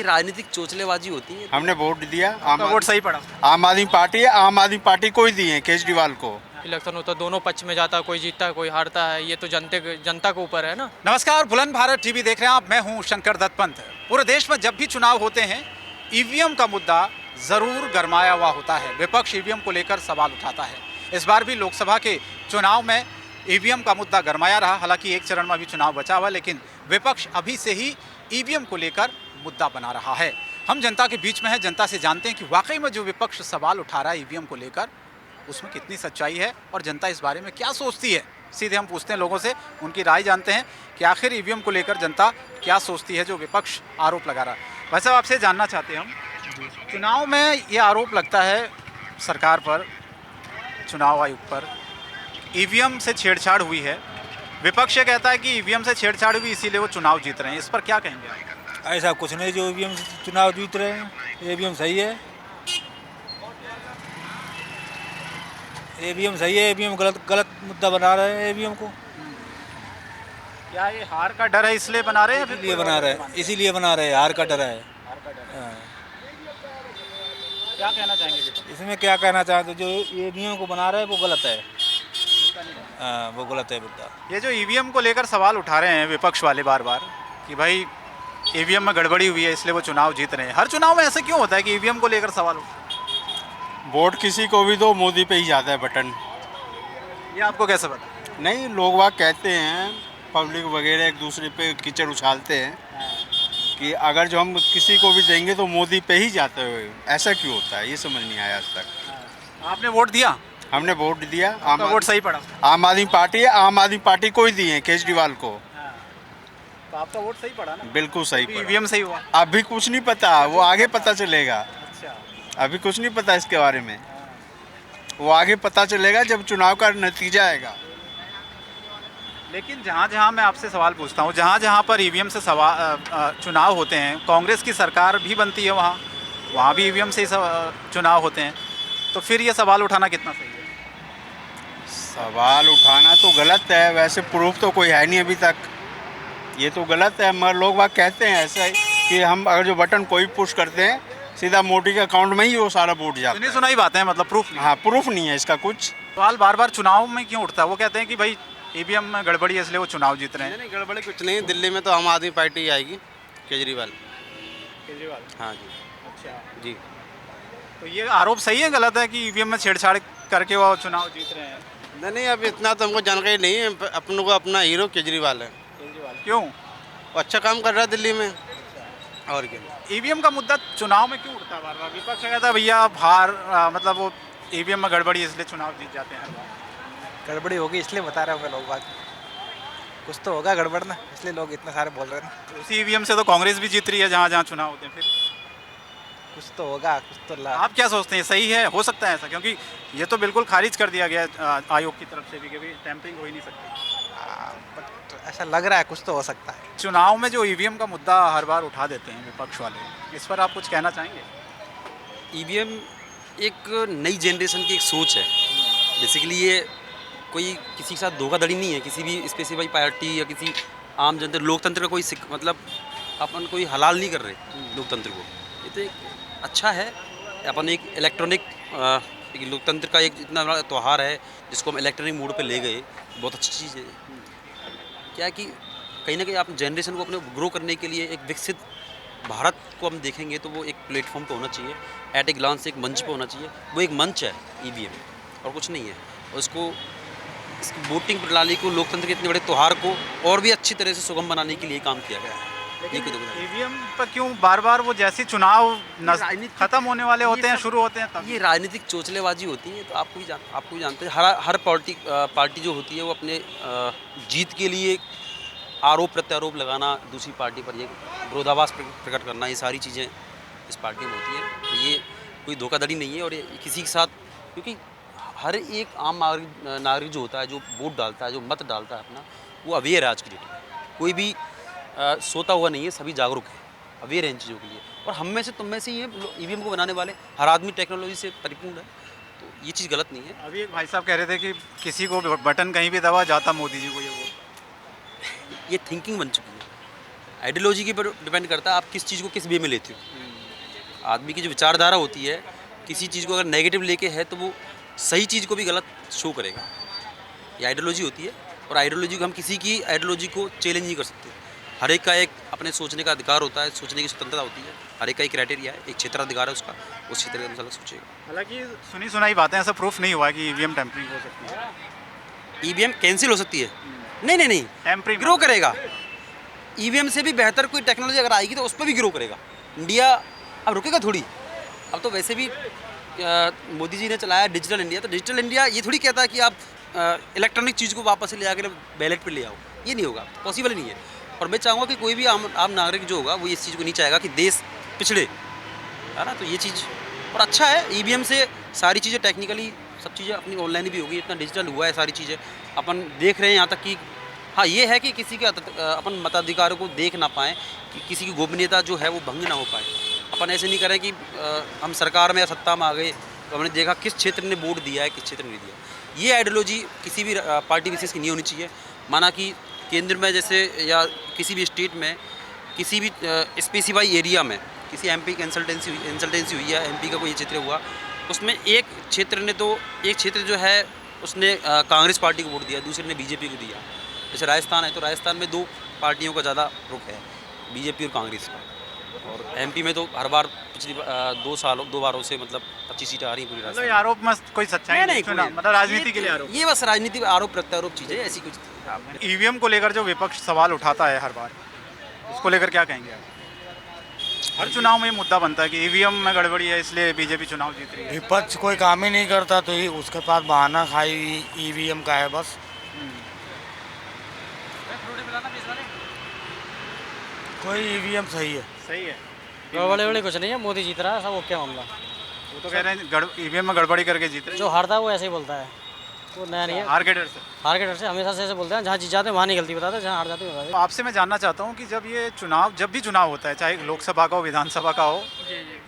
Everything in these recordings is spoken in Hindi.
ये राजनीतिक चोचलेबाजी होती है। हमने वोट दिया, आपका वोट सही पड़ा? आम आदमी पार्टी है, आम आदमी पार्टी को ही दिए केजरीवाल को। इलेक्शन होता दोनों पक्ष में जाता, कोई जीतता है कोई हारता है, ये तो जनता के ऊपर है ना। नमस्कार, बुलंद भारत टीवी देख रहे हैं आप। मैं हूं शंकर दत्त पंत। पूरे देश में जब भी चुनाव होते हैं ईवीएम का मुद्दा ज़रूर गरमाया हुआ होता है। विपक्ष ईवीएम को लेकर सवाल उठाता है। इस बार भी लोकसभा के चुनाव में ईवीएम का मुद्दा गरमाया रहा। हालांकि एक चरण में अभी चुनाव बचा हुआ, लेकिन विपक्ष अभी से ही ईवीएम को लेकर मुद्दा बना रहा है। हम जनता के बीच में हैं, जनता से जानते हैं कि वाकई में जो विपक्ष सवाल उठा रहा है ईवीएम को लेकर, उसमें कितनी सच्चाई है और जनता इस बारे में क्या सोचती है। सीधे हम पूछते हैं लोगों से, उनकी राय जानते हैं कि आखिर ईवीएम को लेकर जनता क्या सोचती है जो विपक्ष आरोप लगा रहा है। भाई साहब, आपसे जानना चाहते हैं हम, चुनाव में ये आरोप लगता है सरकार पर, चुनाव आयोग पर, ईवीएम से छेड़छाड़ हुई है। विपक्ष ये कहता है कि ईवीएम से छेड़छाड़ हुई इसीलिए वो चुनाव जीत रहे हैं। इस पर क्या कहेंगे आप? ऐसा कुछ नहीं, जो ईवीएम से चुनाव जीत रहे हैं, ईवीएम सही है। ईवीएम सही है, ईवीएम गलत मुद्दा बना रहे हैं ईवीएम को। क्या ये हार का डर है इसलिए बना रहे हैं? इसीलिए बना रहे हैं, इसीलिए बना रहे हैं, हार का डर है। हाँ। क्या कहना चाहेंगे? इसमें क्या कहना चाहते, जो ईवीएम को बना रहे हैं वो गलत है। हाँ, वो गलत है मुद्दा। ये जो ईवीएम को लेकर सवाल उठा रहे हैं विपक्ष वाले बार बार कि भाई ईवीएम में गड़बड़ी हुई है इसलिए वो चुनाव जीत रहे हैं, हर चुनाव में ऐसे क्यों होता है कि ईवीएम को लेकर सवाल उठा? वोट किसी को भी दो, मोदी पे ही जाता है बटन। ये आपको कैसे पता? नहीं, लोग वाग कहते हैं, पब्लिक वगैरह एक दूसरे पे कीचड़ उछालते हैं कि अगर जो हम किसी को भी देंगे तो मोदी पे ही जाते हुए। ऐसा क्यों होता है, ये समझ नहीं आया आज तक। आपने वोट दिया? हमने वोट दिया, आपका वोट सही पड़ा? आम आदमी पार्टी है, आम आदमी पार्टी को ही दिए केजरीवाल को। तो आपका वोट सही पड़ा ना? बिल्कुल सही पड़ा। ईवीएम सही हुआ? अभी कुछ नहीं पता, वो आगे पता चलेगा। अच्छा, अभी कुछ नहीं पता इसके बारे में, वो आगे पता चलेगा जब चुनाव का नतीजा आएगा। लेकिन जहाँ जहाँ मैं आपसे सवाल पूछता हूँ, जहाँ जहाँ पर ईवीएम से चुनाव होते हैं, कांग्रेस की सरकार भी बनती है, वहाँ भी ईवीएम से ही चुनाव होते हैं, तो फिर ये सवाल उठाना कितना सही है? सवाल उठाना तो गलत है, वैसे प्रूफ तो कोई है नहीं अभी तक। ये तो गलत है, मगर लोग बात कहते हैं ऐसा ही कि हम अगर जो बटन कोई पुश करते हैं सीधा मोदी के अकाउंट में ही वो सारा वोट जाता है। सुनी सुनाई बातें हैं, मतलब प्रूफ नहीं। हाँ, प्रूफ नहीं है इसका कुछ। सवाल बार बार चुनाव में क्यों उठता है? वो कहते हैं कि भाई ईवीएम में गड़बड़ी है इसलिए वो चुनाव जीत रहे हैं। नहीं, गड़बड़ी कुछ नहीं। दिल्ली में तो आम आदमी पार्टी आएगी, केजरीवाल। हाँ जी। अच्छा जी। तो ये आरोप सही है गलत है कि ईवीएम में छेड़छाड़ करके वो चुनाव जीत रहे हैं? नहीं, अभी इतना तो हमको जानकारी नहीं है। अपन को अपना हीरो केजरीवाल है। क्यों? वो अच्छा काम कर रहा है दिल्ली में, और क्या। ईवीएम का मुद्दा चुनाव में क्यों उठता है बार बार? विपक्ष कहता है भैया मतलब वो ईवीएम में गड़बड़ी इसलिए चुनाव जीत जाते हैं हर बार। गड़बड़ी होगी इसलिए बता रहे होंगे लोग बात। कुछ तो होगा गड़बड़ ना, इसलिए लोग इतने सारे बोल रहे हैं ना। उसी ईवीएम से तो कांग्रेस भी जीत रही है जहाँ जहाँ चुनाव होते हैं। फिर कुछ तो होगा, कुछ तो आप क्या सोचते हैं, सही है? हो सकता है ऐसा? क्योंकि ये तो बिल्कुल खारिज कर दिया गया आयोग की तरफ से भी कि टैंपरिंग हो ही नहीं सकती। बट ऐसा लग रहा है कुछ तो हो सकता है। चुनाव में जो ईवीएम का मुद्दा हर बार उठा देते हैं विपक्ष वाले, इस पर आप कुछ कहना चाहेंगे? ईवीएम एक नई जनरेशन की एक सोच है। बेसिकली ये कोई किसी के साथ धोखाधड़ी नहीं है, किसी भी स्पेसिफाई पार्टी या किसी आम जनता। लोकतंत्र का कोई मतलब अपन कोई हलाल नहीं कर रहे लोकतंत्र को। ये तो एक अच्छा है। अपन एक इलेक्ट्रॉनिक लोकतंत्र का एक इतना बड़ा त्यौहार है जिसको हम इलेक्ट्रॉनिक मोड पे ले गए, बहुत अच्छी चीज़ है। क्या है कि कहीं ना कहीं आप जनरेशन को अपने ग्रो करने के लिए एक विकसित भारत को हम देखेंगे तो वो एक प्लेटफॉर्म पे होना चाहिए, एट ए ग्लांस एक मंच पे होना चाहिए। वो एक मंच है ईवीएम, और कुछ नहीं है। और इसको इसकी वोटिंग प्रणाली को, लोकतंत्र के इतने बड़े त्यौहार को और भी अच्छी तरह से सुगम बनाने के लिए काम किया गया है। ईवीएम पर क्यों बार बार वो जैसे चुनाव खत्म होने वाले होते हैं, शुरू होते हैं, तब ये राजनीतिक चोचलेबाजी होती है। तो आपको भी जानते हैं, हर पार्टी जो होती है वो अपने जीत के लिए आरोप प्रत्यारोप लगाना, दूसरी पार्टी पर ये विरोधाभास प्रकट करना, ये सारी चीज़ें इस पार्टी में होती हैं। तो ये कोई धोखाधड़ी नहीं है और ये किसी के साथ, क्योंकि हर एक आम नागरिक जो होता है, जो वोट डालता है, जो मत डालता है अपना, वो अवेयर है आज की डेट में। कोई भी सोता हुआ नहीं है, सभी जागरूक है, अवेयर है इन चीज़ों के लिए। और हम में से तुम में से ही है ईवीएम को बनाने वाले, हर आदमी टेक्नोलॉजी से परिपूर्ण है, तो ये चीज़ गलत नहीं है। अभी एक भाई साहब कह रहे थे कि किसी को बटन कहीं भी दबा जाता मोदी जी को ये वोट। ये थिंकिंग बन चुकी है। आइडियोलॉजी के ऊपर डिपेंड करता है आप किस चीज़ को किस वे में लेते हो। आदमी की जो विचारधारा होती है, किसी चीज़ को अगर नेगेटिव लेके है तो वो सही चीज़ को भी गलत शो करेगा। ये आइडियोलॉजी होती है, और आइडियोलॉजी को हम किसी की आइडियोलॉजी को चैलेंज नहीं कर सकते। हर एक का एक अपने सोचने का अधिकार होता है, सोचने की स्वतंत्रता होती है। हर एक का एक क्राइटेरिया है, एक क्षेत्राधिकार है उसका, उस क्षेत्र के अनुसार सोचेगा। हालांकि सुनी सुनाई बातें, ऐसा प्रूफ नहीं हुआ कि ईवीएम टेम्परिंग हो सकती है। ईवीएम कैंसिल हो सकती है? नहीं, टेम्परिंग ग्रो करेगा। ईवीएम से भी बेहतर कोई टेक्नोलॉजी अगर आएगी तो उस पर भी ग्रो करेगा। इंडिया अब रुकेगा थोड़ी। अब तो वैसे भी मोदी जी ने चलाया डिजिटल इंडिया, तो डिजिटल इंडिया ये थोड़ी कहता है कि आप इलेक्ट्रॉनिक चीज़ को वापस से ले आकर बैलेट पे ले आओ। ये नहीं होगा, पॉसिबल नहीं है। और मैं चाहूँगा कि कोई भी आम नागरिक जो होगा वो इस चीज़ को नहीं चाहेगा कि देश पिछड़े, है ना। तो ये चीज़ और अच्छा है, ईवीएम से सारी चीज़ें टेक्निकली सब चीज़ें अपनी ऑनलाइन भी होगी, इतना डिजिटल हुआ है सारी चीज़ें अपन देख रहे हैं यहाँ तक कि हाँ ये है कि किसी के अपन मताधिकारों को देख ना पाएँ, कि किसी की गोपनीयता जो है वो भंग ना हो पाए। अपन ऐसे नहीं करें कि हम सरकार में या सत्ता में आ गए तो हमने देखा किस क्षेत्र ने वोट दिया है, किस क्षेत्र ने नहीं दिया। ये आइडियोलॉजी किसी भी पार्टी विशेष की नहीं होनी चाहिए। माना कि केंद्र में जैसे या किसी भी स्टेट में किसी भी स्पेसिफाई एरिया में किसी एमपी कंसल्टेंसी हुई या एमपी का कोई क्षेत्र हुआ, उसमें एक क्षेत्र ने तो एक क्षेत्र जो है उसने कांग्रेस पार्टी को वोट दिया, दूसरे ने बीजेपी को दिया। जैसे राजस्थान है तो राजस्थान में 2 पार्टियों का ज़्यादा रुख है, बीजेपी और कांग्रेस का। और एमपी में तो हर बार पिछली 2 बारों से मतलब 25 सीटें आ रही पूरी मतलब राजस्थान। आरोप में कोई सच्चाई नहीं, मतलब राजनीति के लिए आरोप। ये बस राजनीति आरोप प्रत्यारोप चीज़ है, ऐसी कुछ। ईवीएम को लेकर जो विपक्ष सवाल उठाता है हर बार, उसको लेकर क्या कहेंगे आप? हर चुनाव में ये मुद्दा बनता है कि ईवीएम में गड़बड़ी है इसलिए बीजेपी चुनाव जीत रही है। विपक्ष कोई काम ही नहीं करता तो ही उसके पास बहाना खाई ईवीएम का है बस। कोई ईवीएम सही है। सही है। गड़बड़ी बड़े कुछ नहीं है, मोदी जीत रहा है, सब ओके मामला। वो तो कह रहे हैं ईवीएम में गड़बड़ी करके जीत रहे जो हारता है वो ऐसे ही बोलता है, वो नया नहीं है। हैं। हार के डर से। हार के डर से हमेशा से ऐसे बोलते हैं, जहाँ जीत जाते हैं वहाँ नहीं गलती बताते हैं, जहाँ हार जाते हैं बताते तो आपसे मैं जानना चाहता हूँ कि जब भी चुनाव होता है, चाहे लोकसभा का हो विधानसभा का हो,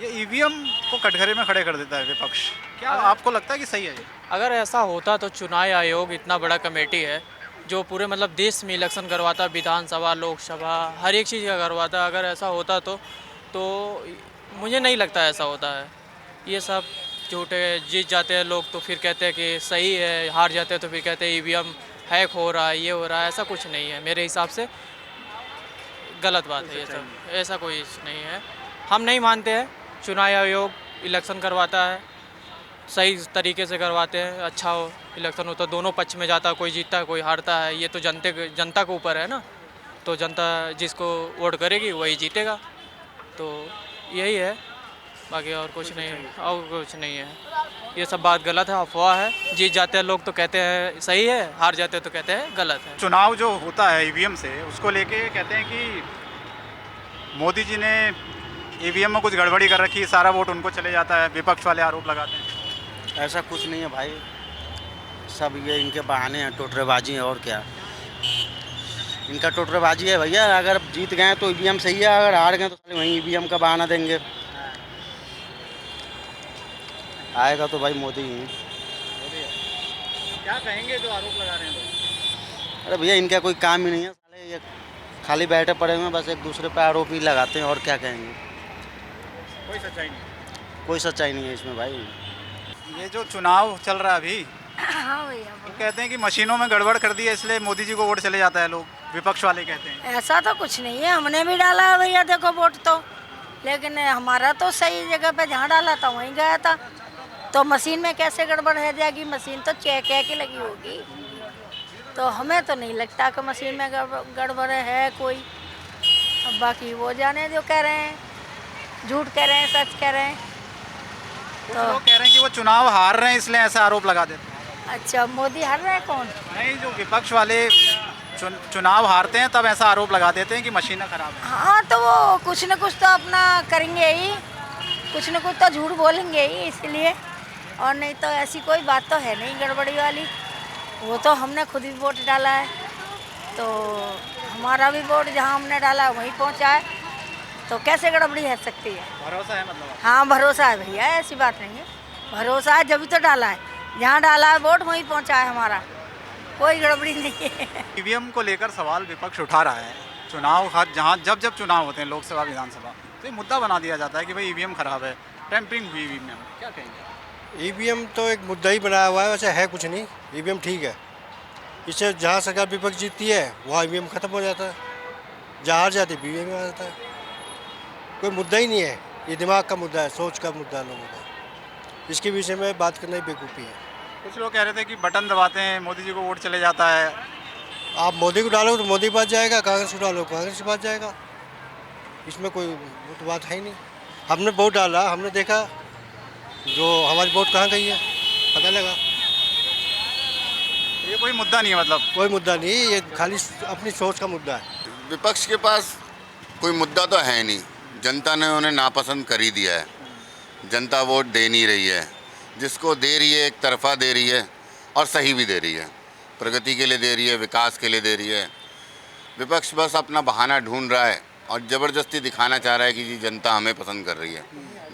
ये ईवीएम को कटघरे में खड़े कर देता है विपक्ष। क्या आपको लगता है कि सही है ये? अगर ऐसा होता तो चुनाव आयोग इतना बड़ा कमेटी है जो पूरे मतलब देश में इलेक्शन करवाता, विधानसभा लोकसभा हर एक चीज़ का करवाता। अगर ऐसा होता तो मुझे नहीं लगता ऐसा होता है। ये सब झूठे, जीत जाते हैं लोग तो फिर कहते हैं कि सही है, हार जाते हैं तो फिर कहते हैं ईवीएम हैक हो रहा है, ये हो रहा है। ऐसा कुछ नहीं है, मेरे हिसाब से गलत बात है ये सब, ऐसा कोई नहीं है। हम नहीं मानते हैं चुनाव आयोग इलेक्शन करवाता है, सही तरीके से करवाते हैं, अच्छा हो इलेक्शन होता, दोनों पक्ष में जाता, कोई जीतता है कोई हारता है। ये तो जनता के ऊपर है ना, तो जनता जिसको वोट करेगी वही जीतेगा। तो यही है, बाकी और कुछ नहीं है, और कुछ नहीं है। ये सब बात गलत है, अफवाह है। जीत जाते हैं लोग तो कहते हैं सही है, हार जाते हैं तो कहते हैं गलत है। चुनाव जो होता है ईवीएम से, उसको लेके कहते हैं कि मोदी जी ने ईवीएम में कुछ गड़बड़ी कर रखी है, सारा वोट उनको चले जाता है, विपक्ष वाले आरोप लगाते हैं। ऐसा कुछ नहीं है भाई, सब ये इनके बहाने हैं, टोटरेबाजी है और क्या। इनका टोटरेबाजी है भैया। अगर जीत गए तो ईवीएम सही है, अगर हार गए तो साले वहीं ईवीएम का बहाना देंगे। आएगा तो भाई मोदी ही। क्या कहेंगे जो आरोप लगा रहे हैं लोग? अरे भैया इनका कोई काम ही नहीं है, साले ये खाली बैठे पड़े हुए हैं, बस एक दूसरे पे आरोप ही लगाते हैं और क्या कहेंगे। कोई सच्चाई नहीं। कोई सच्चाई नहीं है इसमें भाई। ये जो चुनाव चल रहा है अभी, हाँ भैया, वो कहते हैं कि मशीनों में गड़बड़ कर दी है इसलिए मोदी जी को वोट चले जाता है, लोग विपक्ष वाले कहते हैं। ऐसा तो कुछ नहीं है, हमने भी डाला है भैया, देखो वोट तो, लेकिन हमारा तो सही जगह पे जहाँ डाला था वहीं गया था। तो मशीन में कैसे गड़बड़ है जाएगी? मशीन तो चेक की लगी होगी, तो हमें तो नहीं लगता कि मशीन में गड़बड़ है कोई। अब बाकी वो जाने जो कह रहे हैं, झूठ कह रहे हैं सच कह रहे हैं। तो लोग कह रहे हैं कि वो चुनाव हार रहे हैं इसलिए ऐसा आरोप लगा देते हैं। अच्छा, मोदी हार रहा है? कौन? नहीं, जो विपक्ष वाले चुनाव हारते हैं तब ऐसा आरोप लगा देते हैं कि मशीनें खराब है। हाँ, तो वो कुछ न कुछ तो अपना करेंगे ही, कुछ न कुछ तो झूठ बोलेंगे ही, इसलिए। और नहीं तो ऐसी कोई बात तो है नहीं गड़बड़ी वाली। वो तो हमने खुद ही वोट डाला है, तो हमारा भी वोट जहाँ हमने डाला वहीं पहुँचा है, तो कैसे गड़बड़ी है सकती है? भरोसा है मतलब? हाँ, भरोसा है भैया, ऐसी बात नहीं है, भरोसा है, जब तो डाला है, जहाँ डाला है वोट वहीं पहुँचा है हमारा, कोई गड़बड़ी नहीं है। ईवीएम को लेकर सवाल विपक्ष उठा रहा है, चुनाव हर जहाँ जब जब चुनाव होते हैं लोकसभा विधानसभा, तो ये मुद्दा बना दिया जाता है कि भाई ईवीएम खराब है, टैंपरिंग हुई ईवीएम। क्या कहेंगे? ईवीएम तो एक मुद्दा ही बनाया हुआ है, वैसे है कुछ नहीं। ईवीएम ठीक है, इससे जहाँ सरकार विपक्ष जीतती है वहाँ ईवीएम खत्म हो जाता है, जहाँ हार जाती है ईवीएम आ जाता है। कोई मुद्दा ही नहीं है, ये दिमाग का मुद्दा है, सोच का मुद्दा है लोगों का। इसके विषय में बात करना ही बेवकूफ़ी है। कुछ लोग कह रहे थे कि बटन दबाते हैं मोदी जी को वोट चले जाता है। आप मोदी को डालो तो मोदी के पास जाएगा, कांग्रेस को डालो कांग्रेस के पास जाएगा, इसमें कोई वो तो बात है ही नहीं। हमने वोट डाला, हमने देखा जो हमारी वोट कहाँ गई है, पता लगा। ये कोई मुद्दा नहीं है, मतलब कोई मुद्दा नहीं, ये खाली अपनी सोच का मुद्दा है। विपक्ष के पास कोई मुद्दा तो है नहीं, जनता ने उन्हें नापसंद कर ही दिया है। जनता वोट दे नहीं रही है, जिसको दे रही है एक तरफा दे रही है और सही भी दे रही है, प्रगति के लिए दे रही है, विकास के लिए दे रही है। विपक्ष बस अपना बहाना ढूंढ रहा है और ज़बरदस्ती दिखाना चाह रहा है कि जी जनता हमें पसंद कर रही है,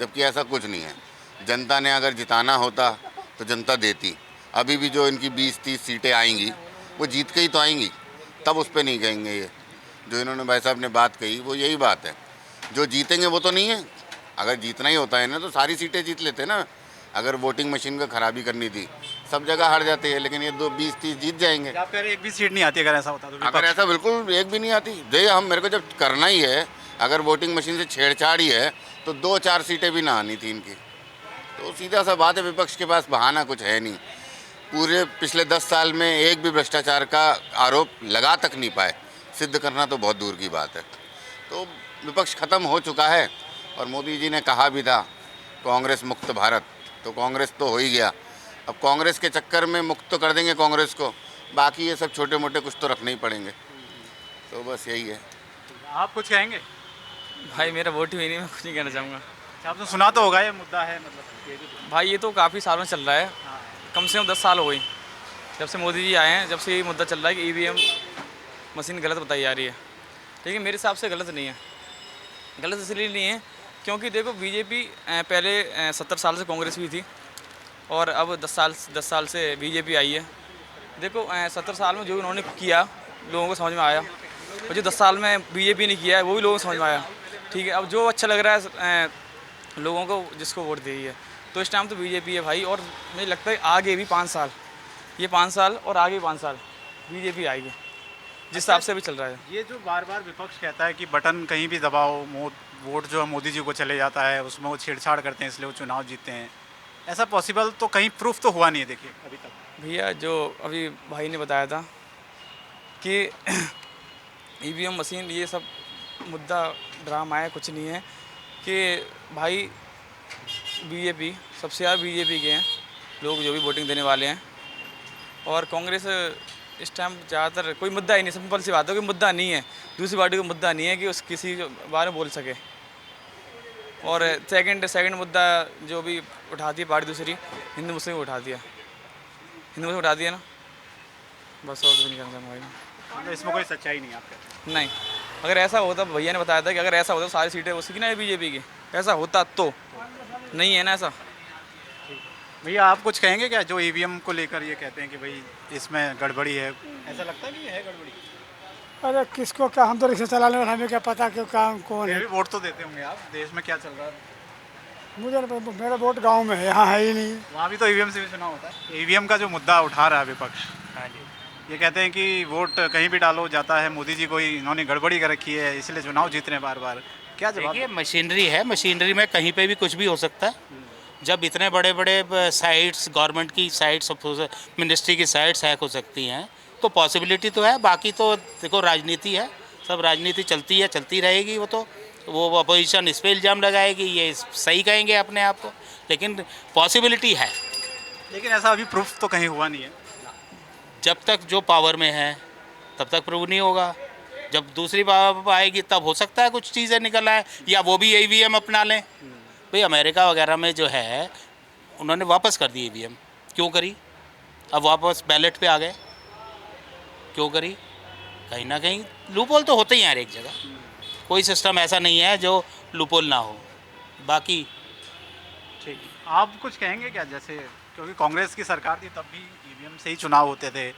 जबकि ऐसा कुछ नहीं है। जनता ने अगर जिताना होता तो जनता देती। अभी भी जो इनकी 20-30 सीटें आएंगी वो जीत के ही तो आएंगी, तब उस पर नहीं कहेंगे। ये जो इन्होंने भाई साहब ने बात कही वो यही बात है, जो जीतेंगे वो तो नहीं है। अगर जीतना ही होता है ना तो सारी सीटें जीत लेते ना। अगर वोटिंग मशीन का खराबी करनी थी, सब जगह हार जाते हैं, लेकिन ये 20-30 जीत जाएंगे। आप कह रहे एक भी सीट नहीं आती अगर ऐसा होता तो? अगर ऐसा बिल्कुल एक भी नहीं आती, जे हम मेरे को जब करना ही है, अगर वोटिंग मशीन से छेड़छाड़ ही है तो 2-4 सीटें भी ना आनी थी इनकी। तो सीधा सा बात है, विपक्ष के पास बहाना कुछ है नहीं। पूरे पिछले 10 साल में एक भी भ्रष्टाचार का आरोप लगा तक नहीं पाए, सिद्ध करना तो बहुत दूर की बात है। तो विपक्ष ख़त्म हो चुका है। और मोदी जी ने कहा भी था कांग्रेस मुक्त भारत, तो कांग्रेस तो हो ही गया। अब कांग्रेस के चक्कर में मुक्त तो कर देंगे कांग्रेस को, बाकी ये सब छोटे मोटे कुछ तो रखने ही पड़ेंगे। तो बस यही है। आप कुछ कहेंगे? भाई मेरा वोट ही हुई नहीं, मैं कुछ नहीं कहना चाहूँगा। आपने सुना तो होगा ये मुद्दा है, मतलब भाई ये तो काफ़ी सालों से चल रहा है, कम से कम 10 साल हो गई जब से मोदी जी आए हैं, जब से ये मुद्दा चल रहा है कि ईवीएम मशीन गलत बताई जा रही है। लेकिन मेरे हिसाब से गलत नहीं है। गलत इसलिए नहीं है क्योंकि देखो बीजेपी पहले 70 साल से कांग्रेस भी थी और अब 10 साल से बीजेपी आई है। देखो 70 साल में जो उन्होंने किया लोगों को समझ में आया, और जो 10 साल में बीजेपी ने किया है वो भी लोगों को समझ में आया। ठीक है, अब जो अच्छा लग रहा है लोगों को, जिसको वोट दी है, तो इस टाइम तो बीजेपी है भाई। और मुझे लगता है आगे भी 5 साल, ये 5 साल और आगे भी 5 साल बीजेपी आएगी, जिस हिसाब से भी चल रहा है। ये जो बार बार विपक्ष कहता है कि बटन कहीं भी दबाओ वोट जो है मोदी जी को चले जाता है, उसमें वो छेड़छाड़ करते हैं इसलिए वो चुनाव जीतते हैं, ऐसा पॉसिबल तो कहीं प्रूफ तो हुआ नहीं है। देखिए अभी तक भैया जो अभी भाई ने बताया था कि ईवीएम मशीन ये सब मुद्दा ड्रामा है, कुछ नहीं है। कि भाई बीजेपी सबसे ज़्यादा बीजेपी के हैं लोग जो भी वोटिंग देने वाले हैं, और कांग्रेस इस टाइम ज़्यादातर कोई मुद्दा ही नहीं, सिंपल सी बात है, कोई मुद्दा नहीं है। दूसरी पार्टी को मुद्दा नहीं है कि उस किसी के बारे में बोल सके। और सेकंड मुद्दा जो भी उठाती है पार्टी दूसरी, हिंदू मुस्लिम को उठाती है, हिंदू मुस्लिम उठाती है ना, बस और कुछ नहीं करना चाहूँगा भाई। इसमें कोई सच्चाई नहीं है आपके? नहीं, अगर ऐसा होता, भैया ने बताया था कि अगर ऐसा होता तो सारी सीटें उसी की ना बीजेपी की, ऐसा होता तो नहीं है ना ऐसा। भैया आप कुछ कहेंगे क्या जो ईवीएम को लेकर ये कहते हैं कि भाई इसमें गड़बड़ी है? ऐसा लगता है कि ये है गड़बड़ी? अरे किसको क्या, हम तो रिक्शा चलाने वाले, हमें क्या पता कि कौन है। वोट तो देते होंगे आप, देश में क्या चल रहा है? मुझे मेरा वोट गांव में है, यहाँ है ही नहीं। वहाँ भी तो ईवीएम से भी चुनाव होता है। ईवीएम का जो मुद्दा उठा रहा है विपक्ष, हाँ जी, ये कहते हैं कि वोट कहीं भी डालो जाता है, मोदी जी को ही इन्होंने गड़बड़ी कर रखी है इसलिए चुनाव जीत रहे हैं बार बार। क्या जवाब? देखिए मशीनरी है, मशीनरी में कहीं पे भी कुछ भी हो सकता है। जब इतने बड़े बड़े साइट्स, गवर्नमेंट की साइट्स, मिनिस्ट्री की साइट्स हैक हो सकती हैं तो पॉसिबिलिटी तो है। बाकी तो देखो राजनीति है, सब राजनीति चलती है, चलती रहेगी। वो अपोजिशन इस पर इल्ज़ाम लगाएगी, ये सही कहेंगे अपने आप को, लेकिन पॉसिबिलिटी है। लेकिन ऐसा अभी प्रूफ तो कहीं हुआ नहीं है। जब तक जो पावर में है तब तक प्रूव नहीं होगा, जब दूसरी पावर आएगी तब हो सकता है कुछ चीज़ें निकल आए, या वो भी ईवीएम अपना लें। भाई अमेरिका वगैरह में जो है उन्होंने वापस कर दी ईवीएम, क्यों करी? अब वापस बैलेट पे आ गए, क्यों करी? कहीं ना कहीं लूपोल तो होते ही हैं हर एक जगह, कोई सिस्टम ऐसा नहीं है जो लूपोल ना हो। बाकी ठीक, आप कुछ कहेंगे क्या? जैसे क्योंकि कांग्रेस की सरकार थी तब भी ईवीएम से ही चुनाव होते थे,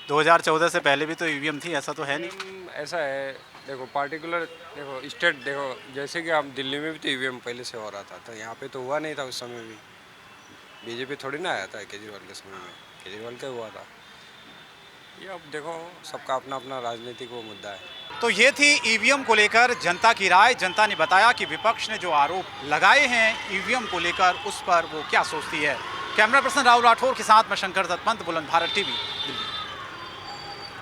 2014 से पहले भी तो ईवीएम थी, ऐसा तो है नहीं? ऐसा है देखो पार्टिकुलर देखो स्टेट देखो, जैसे कि आप दिल्ली में भी तो ईवीएम पहले से हो रहा था, तो यहाँ पे तो हुआ नहीं था उस समय भी। बीजेपी थोड़ी ना आया था केजरीवाल के समय में, केजरीवाल का हुआ था। ये अब देखो सबका अपना अपना राजनीतिक वो मुद्दा है। तो ये थी ईवीएम को लेकर जनता की राय। जनता ने बताया कि विपक्ष ने जो आरोप लगाए हैं ईवीएम को लेकर, उस पर वो क्या सोचती है। कैमरा पर्सन राहुल राठौर के साथ मैं शंकर दत्तपंत, बुलंद भारत टीवी, दिल्ली।